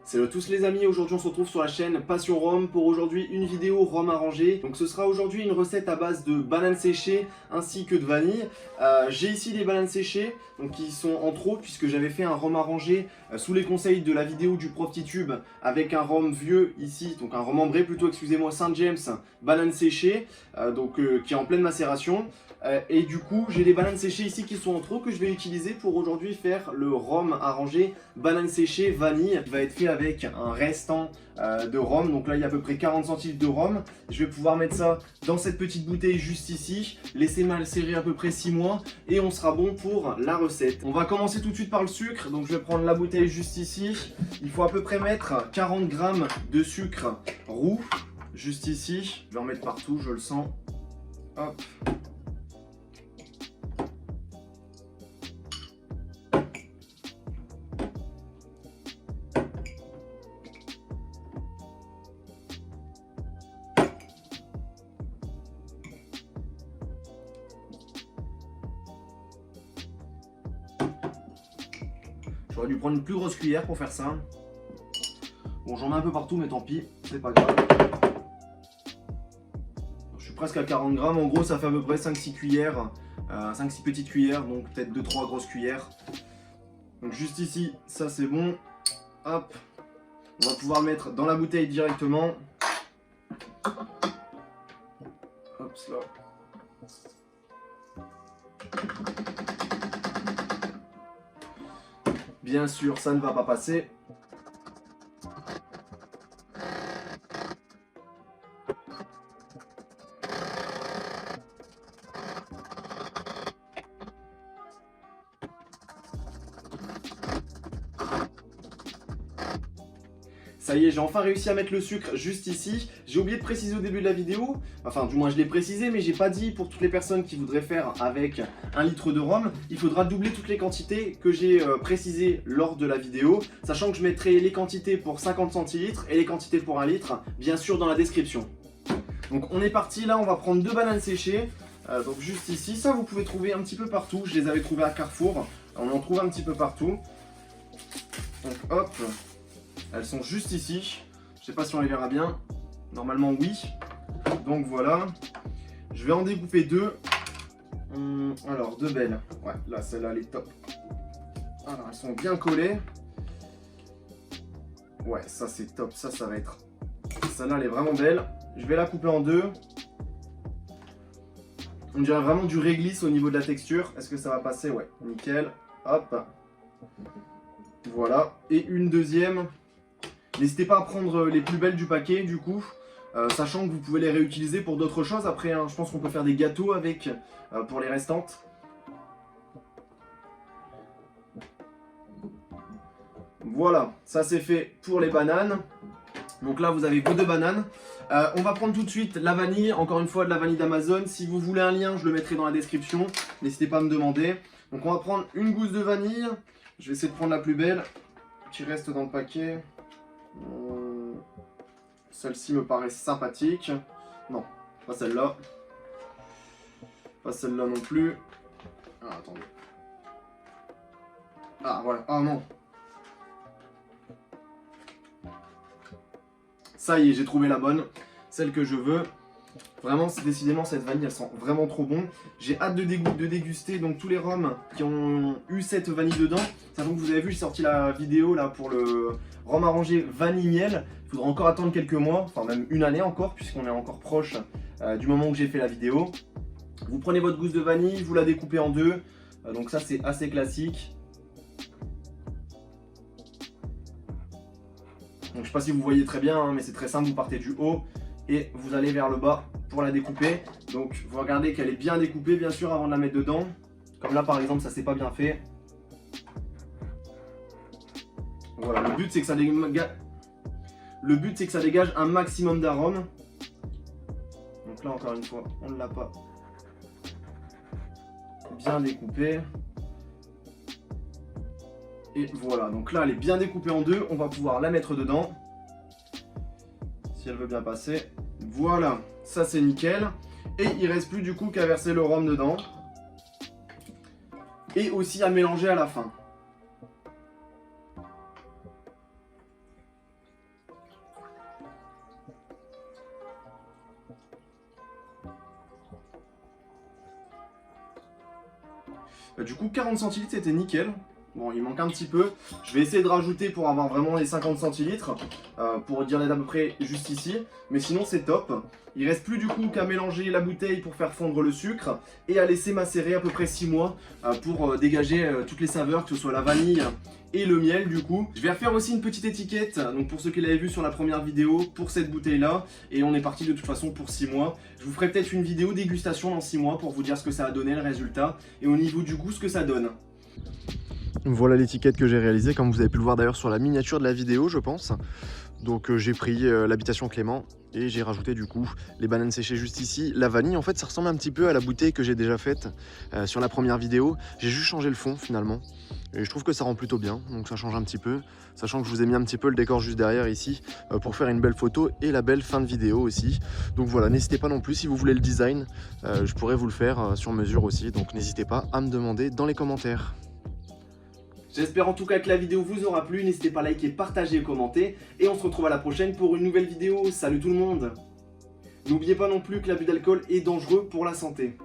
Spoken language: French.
Salut à tous les amis, aujourd'hui on se retrouve sur la chaîne Passion Rhum pour aujourd'hui une vidéo rhum arrangé. Donc ce sera aujourd'hui une recette à base de bananes séchées ainsi que de vanille. J'ai ici des bananes séchées, donc qui sont en trop puisque j'avais fait un rhum arrangé sous les conseils de la vidéo du prof Titube avec un rhum vieux ici, donc un rhum ambré plutôt, excusez-moi, Saint James, bananes séchées, qui est en pleine macération. Et du coup j'ai des bananes séchées ici qui sont en trop que je vais utiliser pour aujourd'hui faire le rhum arrangé bananes séchées vanille qui va être fait avec un restant de rhum. Donc là il y a à peu près 40 centilitres de rhum. Je vais pouvoir mettre ça dans cette petite bouteille juste ici, laisser macérer à peu près 6 mois et on sera bon pour la recette. On va commencer tout de suite par le sucre, donc je vais prendre la bouteille juste ici. Il faut à peu près mettre 40 grammes de sucre roux juste ici. Je vais en mettre partout, je le sens. Hop. J'aurais dû prendre une plus grosse cuillère pour faire ça. Bon, j'en mets un peu partout, mais tant pis, c'est pas grave. Je suis presque à 40 grammes. En gros, ça fait à peu près 5-6 cuillères, 5-6 petites cuillères, donc peut-être 2-3 grosses cuillères. Donc juste ici, ça c'est bon. Hop, on va pouvoir le mettre dans la bouteille directement. Hop, là. Bien sûr, ça ne va pas passer. Ça y est, j'ai enfin réussi à mettre le sucre juste ici. J'ai oublié de préciser au début de la vidéo, enfin du moins je l'ai précisé, mais j'ai pas dit pour toutes les personnes qui voudraient faire avec 1 litre de rhum, il faudra doubler toutes les quantités que j'ai précisées lors de la vidéo, sachant que je mettrai les quantités pour 50 centilitres et les quantités pour 1 litre, bien sûr dans la description. Donc on est parti, là on va prendre 2 bananes séchées, donc juste ici, ça vous pouvez trouver un petit peu partout, je les avais trouvées à Carrefour, on en trouve un petit peu partout. Donc hop. Elles sont juste ici. Je sais pas si on les verra bien. Normalement oui. Donc voilà. Je vais en découper 2. Alors 2 belles. Ouais, là celle-là elle est top. Alors elles sont bien collées. Ouais, ça c'est top. Ça va être. Celle-là elle est vraiment belle. Je vais la couper en 2. On dirait vraiment du réglisse au niveau de la texture. Est-ce que ça va passer? Ouais, nickel. Hop. Voilà. Et une deuxième. N'hésitez pas à prendre les plus belles du paquet du coup, sachant que vous pouvez les réutiliser pour d'autres choses après, hein. Je pense qu'on peut faire des gâteaux avec pour les restantes. Voilà, ça c'est fait pour les bananes. Donc là vous avez vos 2 bananes. On va prendre tout de suite la vanille, encore une fois de la vanille d'Amazon. Si vous voulez un lien, je le mettrai dans la description. N'hésitez pas à me demander. Donc on va prendre une gousse de vanille. Je vais essayer de prendre la plus belle qui reste dans le paquet. Celle-ci me paraît sympathique. Non, pas celle-là. Pas celle-là non plus. Ah, attendez. Ah, voilà. Ah, non. Ça y est, j'ai trouvé la bonne. Celle que je veux. Vraiment, décidément, cette vanille, elle sent vraiment trop bon. J'ai hâte de déguster donc tous les rhums qui ont eu cette vanille dedans. Sachant que vous avez vu, j'ai sorti la vidéo là pour le rhum arrangé vanille miel. Il faudra encore attendre quelques mois, enfin même une année encore, puisqu'on est encore proche du moment où j'ai fait la vidéo. Vous prenez votre gousse de vanille, vous la découpez en 2. Donc ça, c'est assez classique. Donc je sais pas si vous voyez très bien, hein, mais c'est très simple. Vous partez du haut et vous allez vers le bas pour la découper. Donc vous regardez qu'elle est bien découpée bien sûr avant de la mettre dedans. Comme là par exemple, ça s'est pas bien fait. Voilà, le but c'est que ça dégage un maximum d'arômes. Donc là encore une fois, on ne l'a pas bien découpée. Et voilà, donc là elle est bien découpée en 2, on va pouvoir la mettre dedans. Si elle veut bien passer. Voilà, ça c'est nickel. Et il reste plus du coup qu'à verser le rhum dedans. Et aussi à mélanger à la fin. Du coup 40 centilitres c'était nickel. Bon, il manque un petit peu. Je vais essayer de rajouter pour avoir vraiment les 50 centilitres. Pour dire d'être à peu près juste ici. Mais sinon c'est top. Il reste plus du coup qu'à mélanger la bouteille pour faire fondre le sucre. Et à laisser macérer à peu près 6 mois pour dégager toutes les saveurs, que ce soit la vanille et le miel du coup. Je vais refaire aussi une petite étiquette, donc pour ceux qui l'avaient vu sur la première vidéo, pour cette bouteille là. Et on est parti de toute façon pour 6 mois. Je vous ferai peut-être une vidéo dégustation dans 6 mois pour vous dire ce que ça a donné, le résultat. Et au niveau du goût, ce que ça donne. Voilà l'étiquette que j'ai réalisée, comme vous avez pu le voir d'ailleurs sur la miniature de la vidéo, je pense. Donc j'ai pris l'habitation Clément et j'ai rajouté du coup les bananes séchées juste ici. La vanille, en fait, ça ressemble un petit peu à la bouteille que j'ai déjà faite sur la première vidéo. J'ai juste changé le fond finalement. Et je trouve que ça rend plutôt bien, donc ça change un petit peu. Sachant que je vous ai mis un petit peu le décor juste derrière ici pour faire une belle photo et la belle fin de vidéo aussi. Donc voilà, n'hésitez pas non plus si vous voulez le design, je pourrais vous le faire sur mesure aussi. Donc n'hésitez pas à me demander dans les commentaires. J'espère en tout cas que la vidéo vous aura plu, n'hésitez pas à liker, partager et commenter. Et on se retrouve à la prochaine pour une nouvelle vidéo. Salut tout le monde! N'oubliez pas non plus que l'abus d'alcool est dangereux pour la santé.